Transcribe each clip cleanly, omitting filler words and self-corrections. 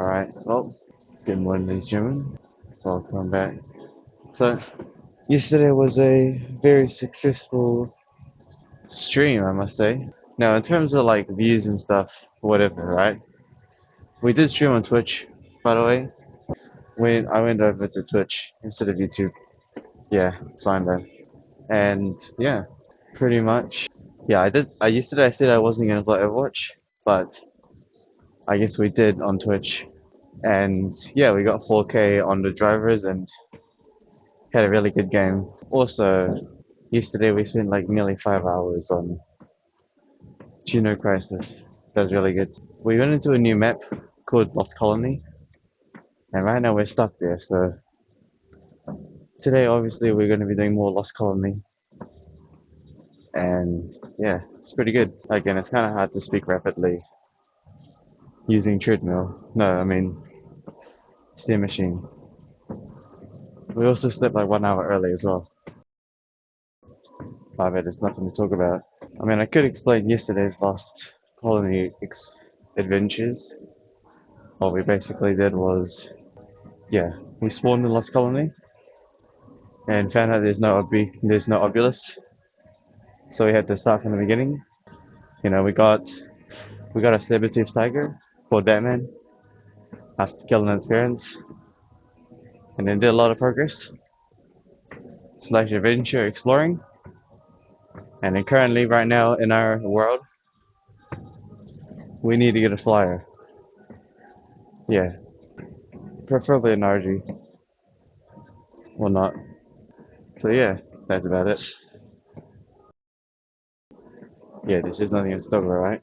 Alright, well, good morning, ladies and gentlemen. Welcome back. So, yesterday was a very successful stream, I must say. Now, in terms of like views and stuff, whatever, right? We did stream on Twitch, by the way. When I went over to Twitch instead of YouTube. Yeah, it's fine though. And yeah, pretty much. Yeah, I did. Yesterday I said I wasn't gonna play Overwatch, but I guess we did on Twitch. And yeah, we got 4K on the drivers and had a really good game. Also, yesterday we spent like nearly 5 hours on Geno Crisis. That was really good. We went into a new map called Lost Colony, and right now we're stuck there. So today, obviously, we're going to be doing more Lost Colony, and yeah, it's pretty good. Again, it's kind of hard to speak rapidly using treadmill. No, I mean steam machine. We also slept like 1 hour early as well. But there's nothing to talk about. I mean, I could explain yesterday's Lost Colony adventures. What we basically did was, yeah, we spawned in Lost Colony and found out there's no obelisk, so we had to start from the beginning. You know, we got a saber-toothed tiger called Batman after killing its parents, and then did a lot of progress, slash adventure exploring, and then currently right now in our world, we need to get a flyer. Yeah, preferably an RG, or not. So yeah, that's about it. Yeah, there's just nothing else to talk about, right?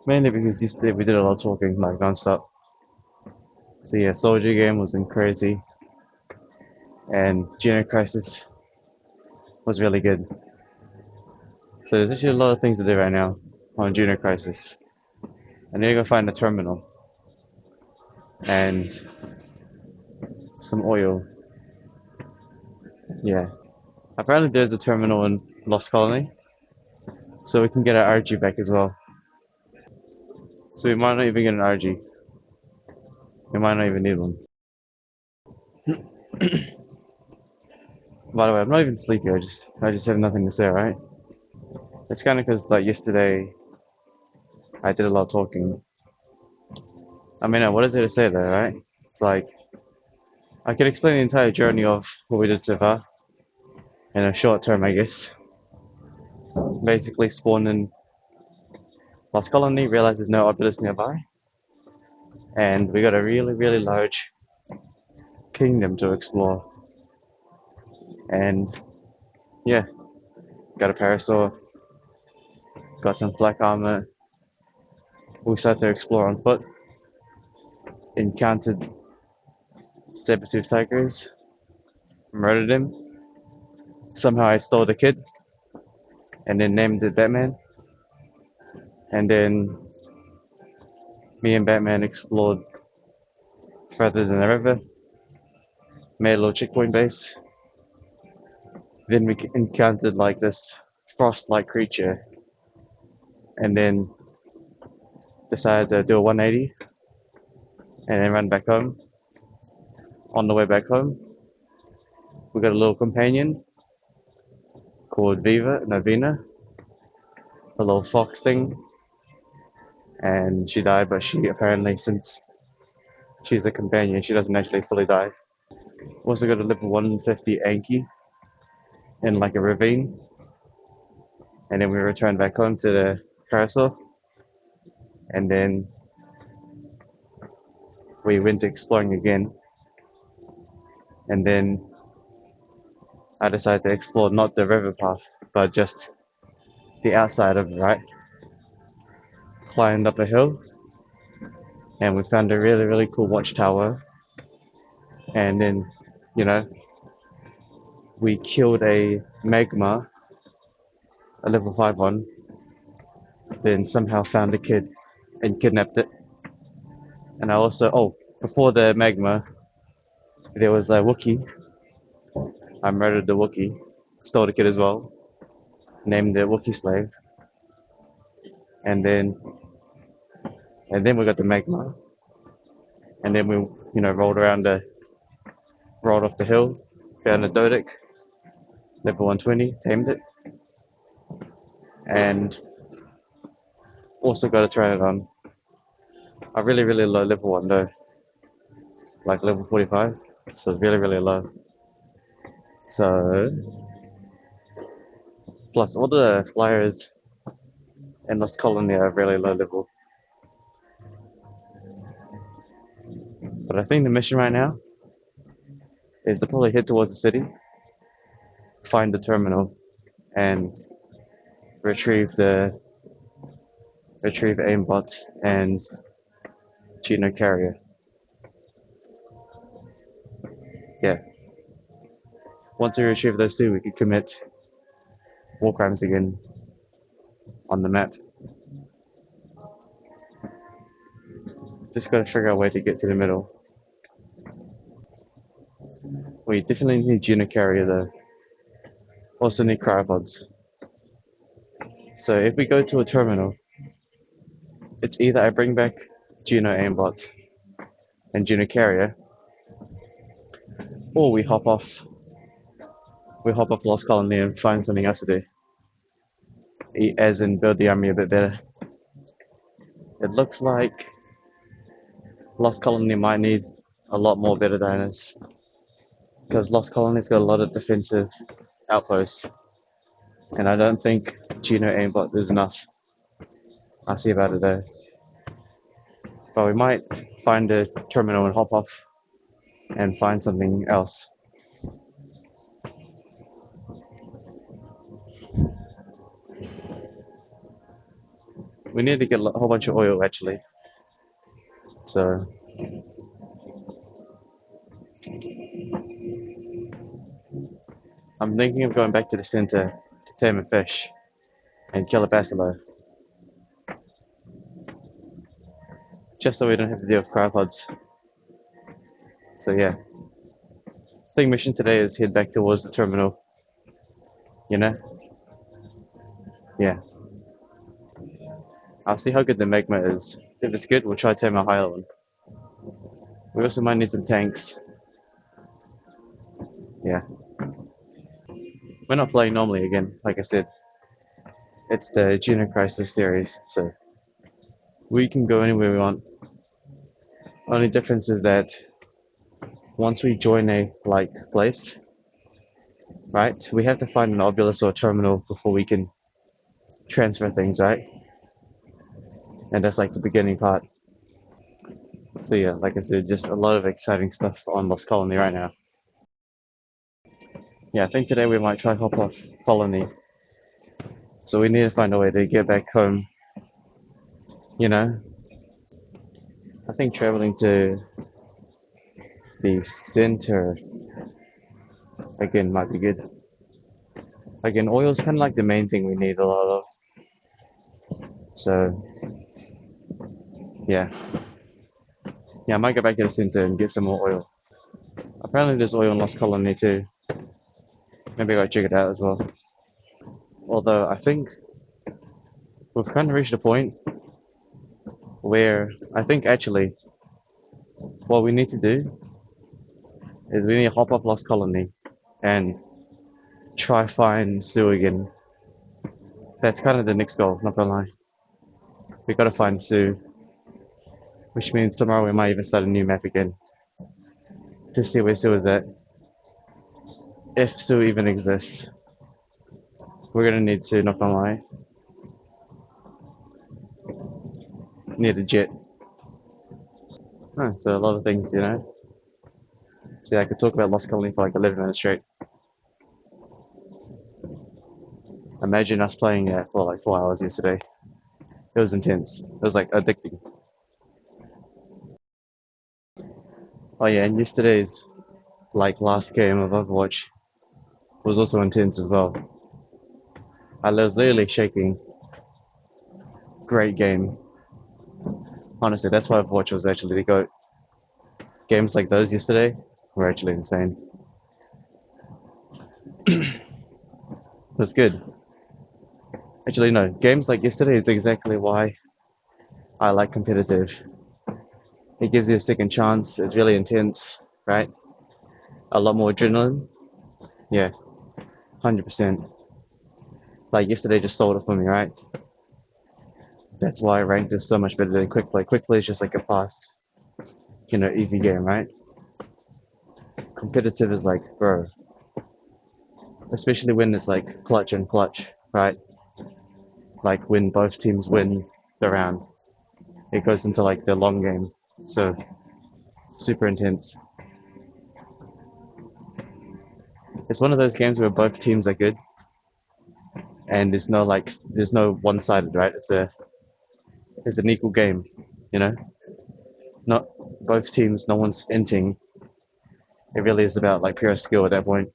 Mainly because yesterday we did a lot of talking, like non-stop. So yeah, Soldier Game was crazy, and Geno Crisis was really good. So there's actually a lot of things to do right now on Geno Crisis. I need to go find a terminal and some oil. Yeah, apparently there's a terminal in Lost Colony, so we can get our RG back as well. So we might not even get an RG. We might not even need one. By the way, I'm not even sleepy. I just have nothing to say, right? It's kind of because like yesterday I did a lot of talking. I mean, what is there to say there, right? It's like I could explain the entire journey of what we did so far in a short term, I guess. Basically, spawned in Lost Colony, realized there's no obelisk nearby, and we got a really, really large kingdom to explore. And yeah, got a parasaur, got some black armor. We started to explore on foot, encountered saber-tooth tigers, murdered him. Somehow I stole the kid, and then named it Batman. And then me and Batman explored further than the river, made a little checkpoint base. Then we encountered like this frost-like creature, and then decided to do a 180 and then run back home. On the way back home, we got a little companion called Vina, a little fox thing, and she died, but she apparently, since she's a companion, she doesn't actually fully die. Also got a level 150 Anki in like a ravine, and then we returned back home to the carousel, and then we went exploring again, and then I decided to explore not the river path, but just the outside of it, right? Climbed up a hill, and we found a really, really cool watchtower, and then, you know, we killed a magma, a level 5 one, then somehow found a kid and kidnapped it. And I also, oh, before the magma, there was a Wookiee. I murdered the Wookiee, stole the kid as well, named the Wookiee slave, and then we got the magma, and then we, rolled off the hill, found a Dodic, level 120, tamed it, and also got a Pteranodon. A really, really low level one though, like level 45, so really, really low. So, plus all the flyers in Lost Colony are really low level. But I think the mission right now is to probably head towards the city, find the terminal, and retrieve aimbot and Geno carrier. Yeah. Once we retrieve those two, we could commit war crimes again on the map. Just gotta figure out a way to get to the middle. We definitely need Geno carrier though. Also need cryopods. So if we go to a terminal, it's either I bring back Geno aimbot and Geno carrier, or we hop off Lost Colony and find something else to do. As in build the army a bit better. It looks like Lost Colony might need a lot more better dinos. Because Lost Colony's got a lot of defensive outposts. And I don't think Geno aimbot is enough. I'll see about it though. But we might find a terminal and hop off and find something else. We need to get a whole bunch of oil actually. So I'm thinking of going back to the center to tame a fish and kill a bacillo. Just so we don't have to deal with cryopods. So yeah. Thing mission today is head back towards the terminal. You know? Yeah. I'll see how good the magma is. If it's good, we'll try to tame a higher one. We also might need some tanks. Yeah. We're not playing normally again, like I said. It's the Geno Crisis series, so we can go anywhere we want. Only difference is that once we join a place, right, we have to find an obulus or a terminal before we can transfer things, right? And that's like the beginning part. So yeah, like I said, just a lot of exciting stuff on Lost Colony right now. Yeah, I think today we might try hop off Colony. So we need to find a way to get back home. You know, I think traveling to the center again might be good. Again, oil's kind of like the main thing we need a lot of. So yeah, I might go back to the center and get some more oil. Apparently there's oil in Lost Colony too. Maybe I gotta check it out as well. Although I think we've kind of reached a point where I think actually what we need to do is we need to hop off Lost Colony and try find Sue again. That's kind of the next goal, not gonna lie. We gotta find Sue, which means tomorrow we might even start a new map again to see where Sue is at. If Sue even exists. We're gonna need Sue, not gonna lie. Need a jet. So a lot of things, you know. See, I could talk about Lost Colony for like 11 minutes straight. Imagine us playing it for like 4 hours yesterday. It was intense. It was like addicting. Oh yeah, and yesterday's last game of Overwatch was also intense as well. I was literally shaking. Great game. Honestly, that's why Overwatch was actually the GOAT. Games like those yesterday were actually insane. It was good. Actually, no, games like yesterday is exactly why I like competitive. It gives you a second chance. It's really intense, right? A lot more adrenaline. Yeah, 100%. Like yesterday just sold it for me, right? That's why ranked is so much better than quick play. Quick play is just like a fast, easy game, right? Competitive is like, bro, especially when it's like clutch and clutch, right? Like when both teams win the round, it goes into like the long game. So super intense. It's one of those games where both teams are good and there's no one-sided, right? It's an equal game, you know? Not both teams, no one's inting. It really is about like pure skill at that point.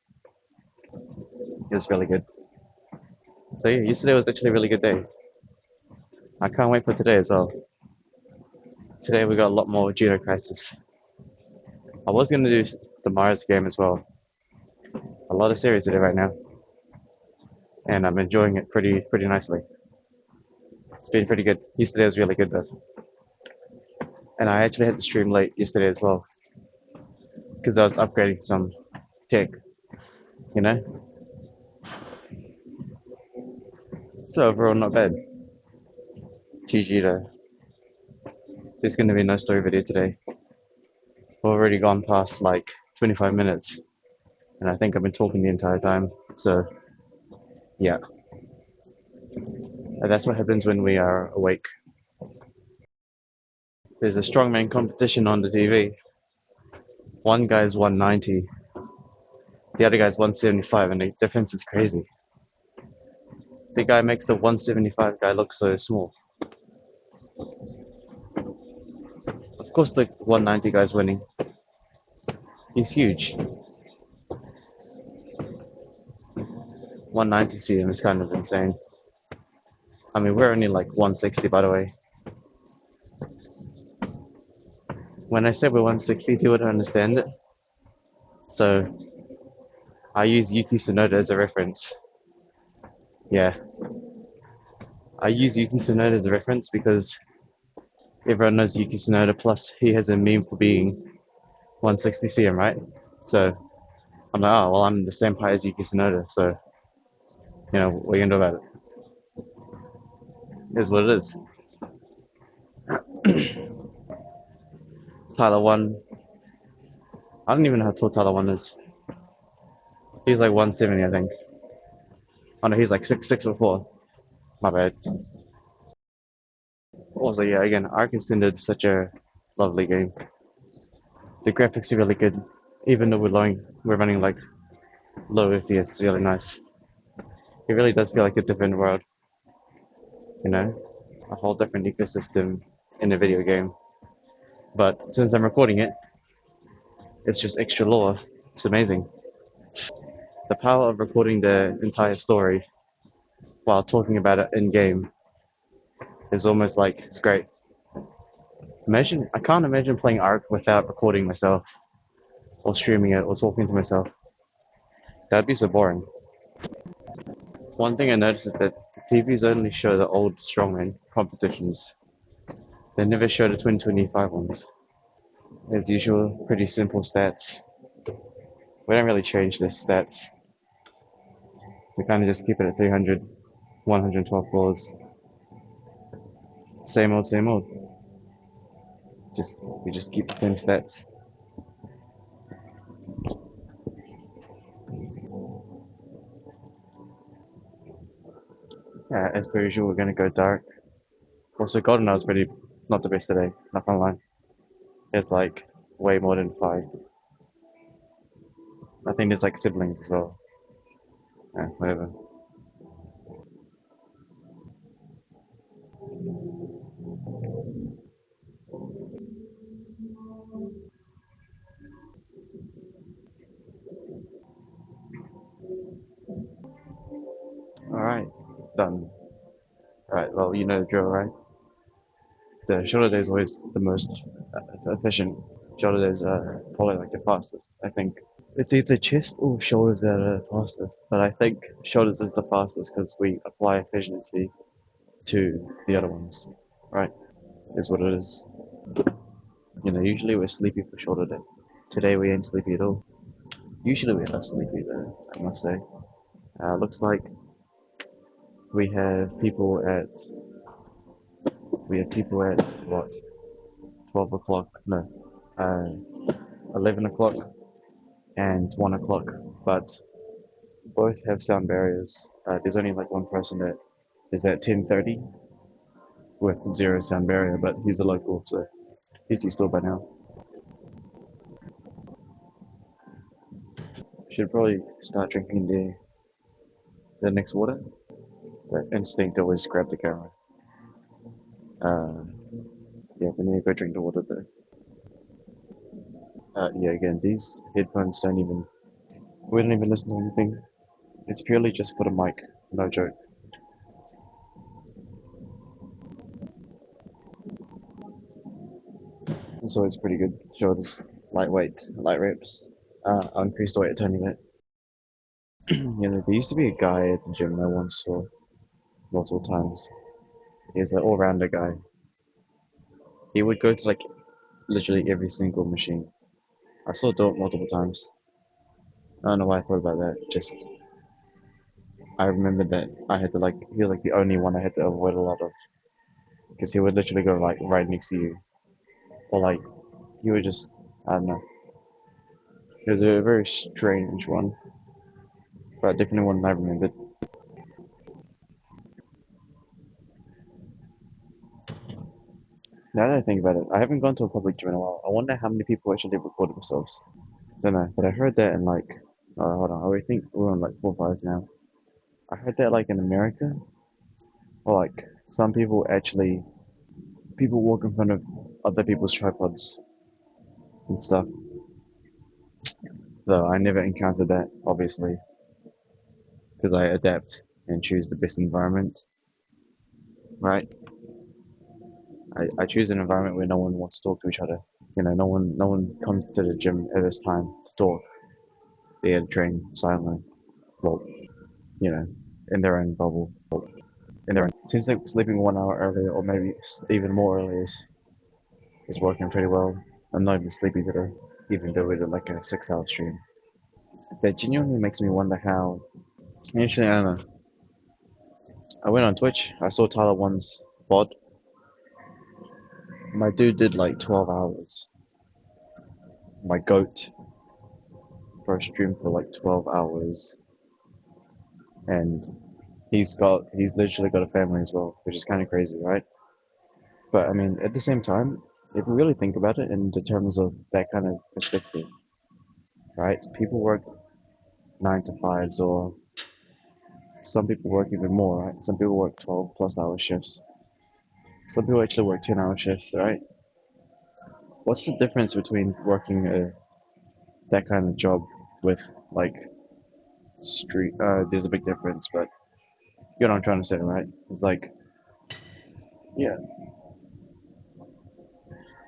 It was really good. So yeah, yesterday was actually a really good day. I can't wait for today as well. Today we got a lot more Geno Crisis. I was gonna do the Mars game as well. A lot of series today right now, and I'm enjoying it pretty nicely. It's been pretty good. Yesterday was really good though, and I actually had to stream late yesterday as well because I was upgrading some tech. You know, so overall not bad. GG though. There's gonna be no story video today. We've already gone past like 25 minutes, and I think I've been talking the entire time. So yeah, and that's what happens when we are awake. There's a strongman competition on the TV. One guy's 190, the other guy's 175, and the difference is crazy. The guy makes the 175 guy look so small. Of course, the 190 guy's winning. He's huge. 190 cm is kind of insane. I mean, we're only like 160, by the way. When I said we're 160, people don't understand it. So I use Yuki Tsunoda as a reference. Yeah, I use Yuki Tsunoda as a reference because everyone knows Yuki Tsunoda. Plus, he has a meme for being 160 cm, right? So I'm like, oh well, I'm the same height as Yuki Tsunoda. So what are you gonna do about it? It is what it is. Tyler one. I don't even know how tall Tyler one is. He's like 170, I think. Oh no, he's like 6'4". My bad. Also, yeah, again, Ark Ascended such a lovely game. The graphics are really good, even though we're running like low FPS. It's really nice. It really does feel like a different world, you know, a whole different ecosystem in a video game. But since I'm recording it, it's just extra lore. It's amazing. The power of recording the entire story while talking about it in game is almost like it's great. I can't imagine playing Ark without recording myself or streaming it or talking to myself. That'd be so boring. One thing I noticed is that the TVs only show the old strongman competitions. They never show the 2025 ones. As usual, pretty simple stats. We don't really change the stats. We kind of just keep it at 300, 112 floors. Same old, same old. We just keep the same stats. As per usual, we're gonna go dark. Also, GoldenEye was pretty not the best today. Not gonna lie. There's like way more than five. I think there's like siblings as well. Whatever. All right, done. All right. Well, you know the drill, right? The shoulder day is always the most efficient. Shoulder days are probably like the fastest, I think. It's either chest or shoulders that are fastest, but I think shoulders is the fastest because we apply efficiency to the other ones, right? Is what it is. Usually we're sleepy for shorter day. Today we ain't sleepy at all. Usually we are sleepy though, I must say. Looks like we have people at what, 12 o'clock? No, 11 o'clock and 1 o'clock. But both have sound barriers. There's only like one person that is at 10:30 with zero sound barrier, but he's a local, so he's used to it by now. Should probably start drinking the next water. So instinct always grab the camera. Uh, yeah, we need to go drink the water though. Yeah, again, these headphones we don't even listen to anything. It's purely just for the mic, no joke. And so it's pretty good. Shoulders, lightweight, light reps. I'll increase the weight a tiny bit. There used to be a guy at the gym I once saw multiple times. He's an all-rounder guy. He would go to like literally every single machine. I saw it do it multiple times. I don't know why I thought about that. Just I remembered that I had to like he was like the only one I had to avoid a lot of because he would literally go like right next to you or like he would just I don't know. It was a very strange one, but definitely one I remembered. Now that I think about it, I haven't gone to a public gym in a while. I wonder how many people actually record themselves. Don't know, but I heard that in like hold on, I think we're on like 4 5s now. I heard that like in America, or like some people walk in front of other people's tripods and stuff. Though I never encountered that, obviously, because I adapt and choose the best environment, right? I choose an environment where no one wants to talk to each other. No one comes to the gym at this time to talk. They had to train silently. Well, you know, in their own bubble. Seems like sleeping 1 hour earlier, or maybe even more early, is working pretty well. I'm not even sleepy today, even though we did like a 6 hour stream. That genuinely makes me wonder how. Actually, I don't know. I went on Twitch. I saw Tyler One's VOD. My dude did like 12 hours. My goat for a stream for like 12 hours. And he's literally got a family as well, which is kind of crazy, right? But I mean, at the same time, if we really think about it in the terms of that kind of perspective, right? People work 9 to 5s, or some people work even more, right? Some people work 12 plus hour shifts. Some people actually work 10-hour shifts, right? What's the difference between working that kind of job with like street? There's a big difference, but you know what I'm trying to say, right? It's like, yeah,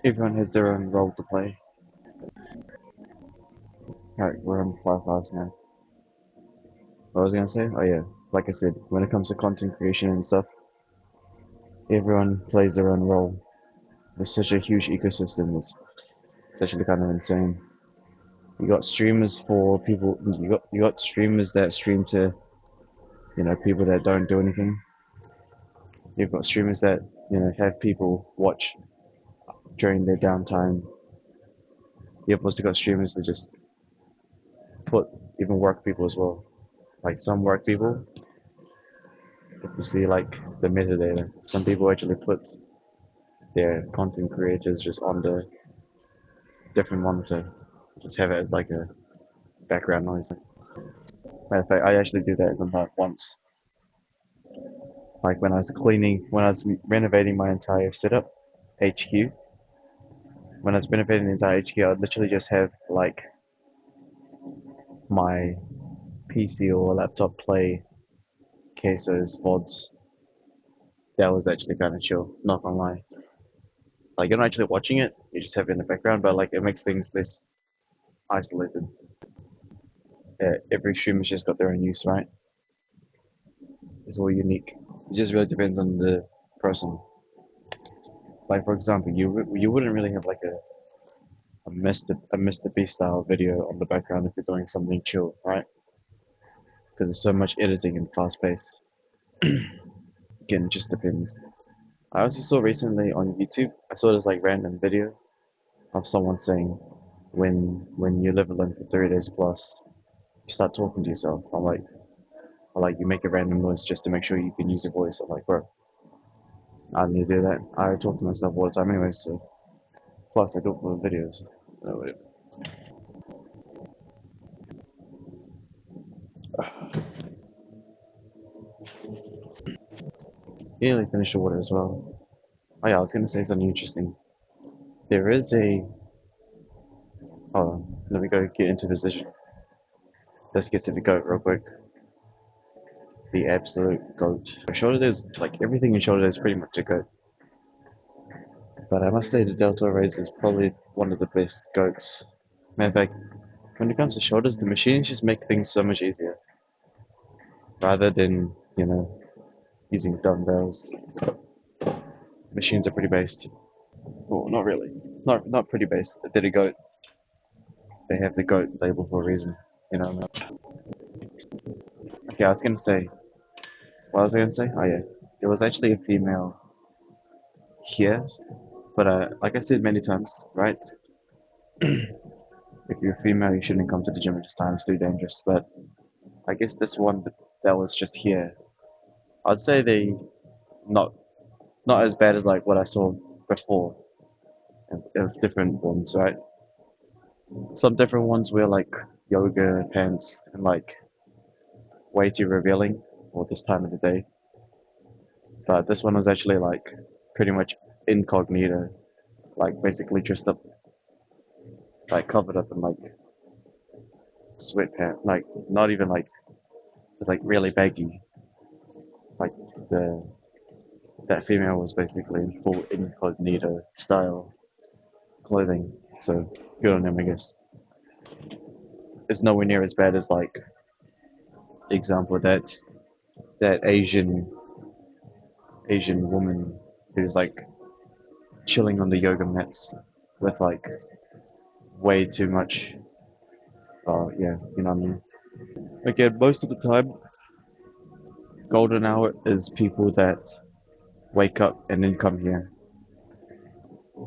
everyone has their own role to play. Alright, we're on 5 5s now. What was I gonna say? Oh yeah, like I said, when it comes to content creation and stuff, everyone plays their own role. There's such a huge ecosystem. It's actually kind of insane. You got streamers for people. You got streamers that stream to people that don't do anything. You've got streamers that have people watch during their downtime. You've also got streamers that just put even work people as well. Like some work people, if you see like the metadata, some people actually put their content creators just on the different monitor, just have it as like a background noise. Matter of fact, I actually do that sometimes once. Like when I was renovating my entire setup, HQ. When I was renovating the entire HQ, I would literally just have like my PC or laptop play Queso's VODs. That was actually kind of chill, not gonna lie. Like you're not actually watching it, you just have it in the background, but like it makes things less isolated. Every streamer's just got their own use, right? It's all unique. It just really depends on the person. Like for example, you wouldn't really have like a Mr. Beast style video on the background if you're doing something chill, right? Because there's so much editing and fast pace. Again, it just depends. I also saw recently on YouTube, I saw this like random video of someone saying when you live alone for 3 days plus, you start talking to yourself. I'm like you make a random noise just to make sure you can use your voice. I'm like, bro, I don't need to do that. I talk to myself all the time anyway, so plus I do it for the videos. No, wait. Nearly finished the water as well. Oh yeah, I was gonna say something interesting. There is a hold on, let me go get into position. Let's get to the goat real quick. The absolute goat. Shoulder is like everything in shoulder is pretty much a goat. But I must say the Delta Rays is probably one of the best goats. Matter of fact, when it comes to shoulders, the machines just make things so much easier. Rather than, using dumbbells. Machines are pretty based. Well, not really. Not pretty based. They did a goat. They have the goat label for a reason. You know what I mean? Okay, I was gonna say, what was I gonna say? Oh yeah, there was actually a female here, but like I said many times, right? If you're a female, you shouldn't come to the gym at this time. It's too dangerous. But I guess this one that was just here, I'd say they not not as bad as like what I saw before. It was different ones, right? Some different ones wear like yoga pants and like way too revealing for this time of the day. But this one was actually like pretty much incognito, like basically dressed up, like covered up in like sweatpants, like not even like it's like really baggy. Like the that female was basically in full incognito style clothing. So good on him, I guess. It's nowhere near as bad as like example that Asian woman who's like chilling on the yoga mats with like way too much. Yeah, you know what I mean. Again, most of the time, golden hour is people that wake up and then come here.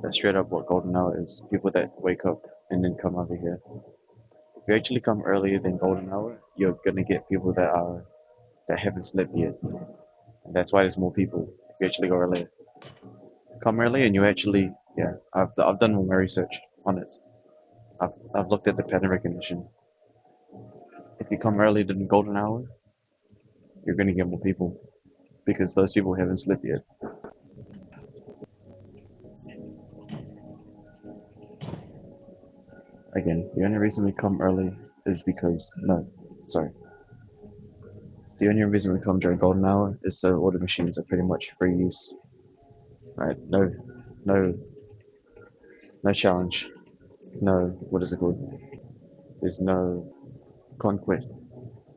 That's straight up what golden hour is. People that wake up and then come over here. If you actually come earlier than golden hour, you're gonna get people that haven't slept yet. And that's why there's more people if you actually go earlier. Come early and you actually, yeah, I've done all my research on it. I've looked at the pattern recognition. If you come earlier than golden hour, you're gonna get more people because those people haven't slept yet. Again, the only reason we come early is because no, sorry. The only reason we come during golden hour is so all the machines are pretty much free use. Right? No, no challenge. No, what is it called? There's no conquest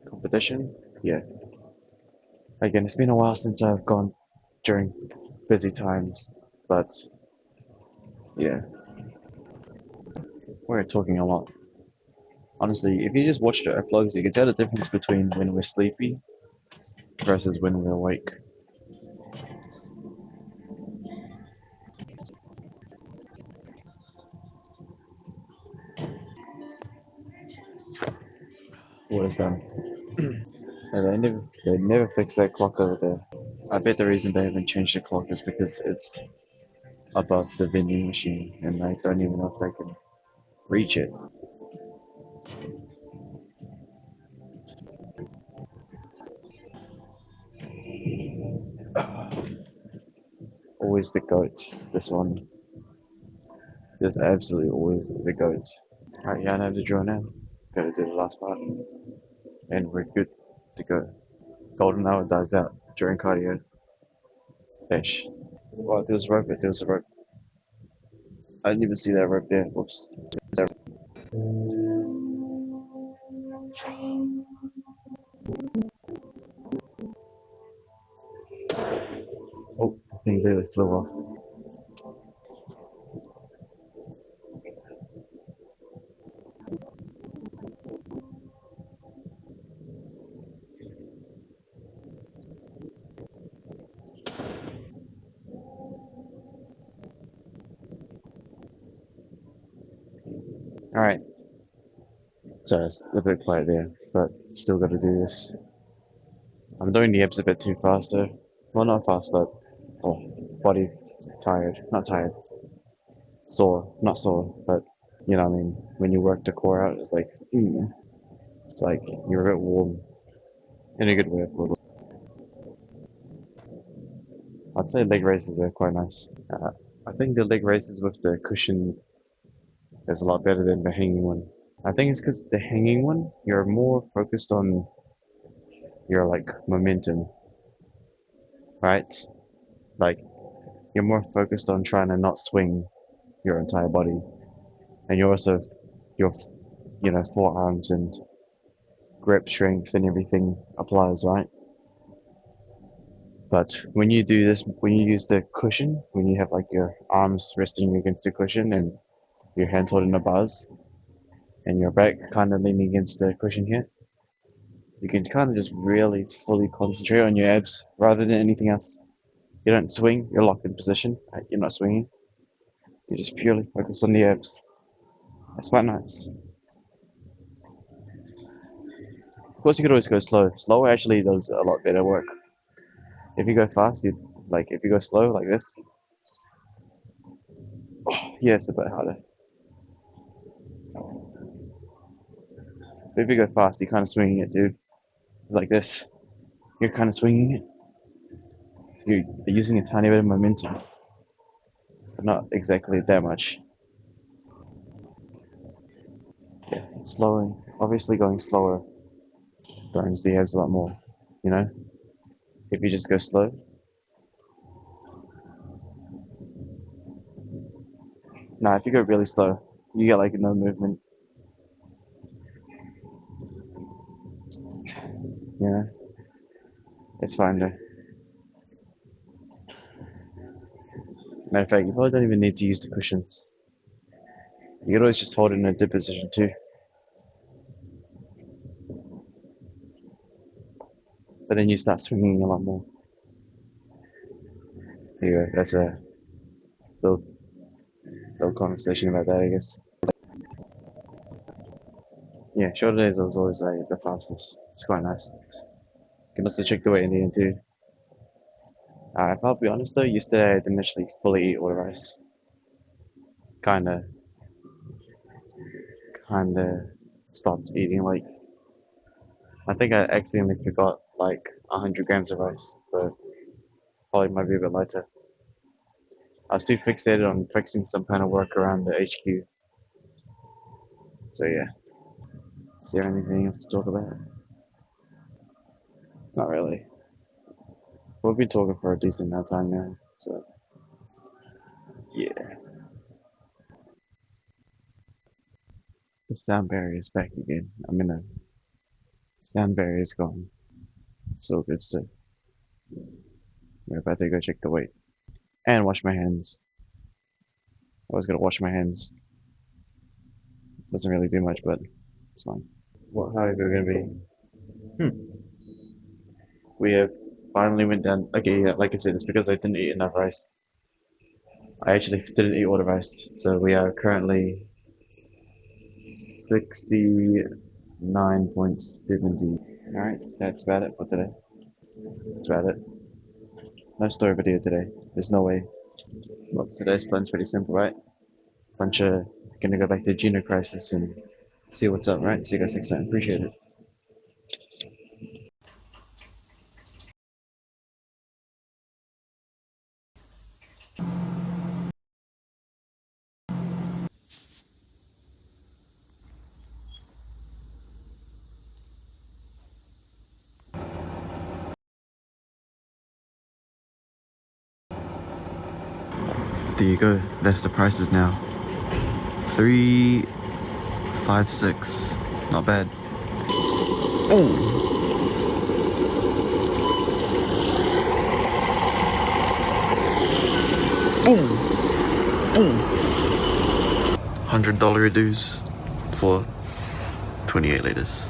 competition. Yeah. Again, it's been a while since I've gone during busy times, but yeah, we're talking a lot. Honestly, if you just watch the uploads, you can tell the difference between when we're sleepy versus when we're awake. What is that? And they never fix that clock over there. I bet the reason they haven't changed the clock is because it's above the vending machine and they don't even know if they can reach it. Always the goat. This one is absolutely always the goat. Alright, yeah, I know the drill now. Gotta do the last part. And we're good to go. Golden hour dies out during cardio. Fish. Oh, there's a rope, there's a rope. I didn't even see that rope there. Whoops. Oh, the thing barely flew off. Alright, so it's a bit quiet there, but still gotta do this. I'm doing the abs a bit too fast though. Well, not fast, but body tired. Not tired. Sore. Not sore, but you know what I mean? When you work the core out, it's like, it's like you're a bit warm. In a good way, of course. I'd say leg raises are quite nice. I think the leg raises with the cushion is a lot better than the hanging one. I think it's because the hanging one, you're more focused on your like momentum, right? Like you're more focused on trying to not swing your entire body, and you're also your forearms and grip strength and everything applies, right? But when you do this, when you use the cushion, when you have like your arms resting against the cushion and your hands holding the bars and your back kind of leaning against the cushion here, you can kind of just really fully concentrate on your abs rather than anything else. You don't swing, you're locked in position, right? You're not swinging, you just purely focus on the abs. That's quite nice. Of course, you could always go slow. Slow actually does a lot better work. If you go fast, if you go slow like this, yeah, it's a bit harder. But if you go fast, you're kind of swinging it, dude. Like this, you're kind of swinging it. You're using a tiny bit of momentum, but not exactly that much. Yeah, slowing. Obviously, going slower burns the abs a lot more. You know, if you just go slow. Nah, if you go really slow, you get like no movement. You know, it's fine though. Matter of fact, you probably don't even need to use the cushions. You could always just hold it in a dip position too. But then you start swinging a lot more. There you go. That's a little, little conversation about that, I guess. Yeah, shoulder days was always like the fastest. It's quite nice. You can also check the weight in the end too. If I'll be honest though, yesterday I didn't actually fully eat all the rice. Kinda, kinda stopped eating like, I think I accidentally forgot like 100 grams of rice. So probably might be a bit lighter. I was too fixated on fixing some kind of work around the HQ. So yeah. Is there anything else to talk about? Not really. We've been talking for a decent amount of time now, so yeah. The sound barrier is back again. Sound barrier is gone. So good stuff. We're about to go check the weight and wash my hands. I was gonna wash my hands. Doesn't really do much, but it's fine. What? How are we gonna be? We have finally went down. Okay, yeah, like I said, it's because I didn't eat enough rice. I actually didn't eat all the rice, so we are currently 69.70. Alright, that's about it for today. That's about it. No story video today. There's no way. Well, today's plan's pretty simple, right? Gonna go back to Geno Crisis and see what's up, right? See you guys next time. Appreciate it. There you go. That's the prices now. 356. Not bad. Oh. Boom. Boom. $100 dues for 28 liters.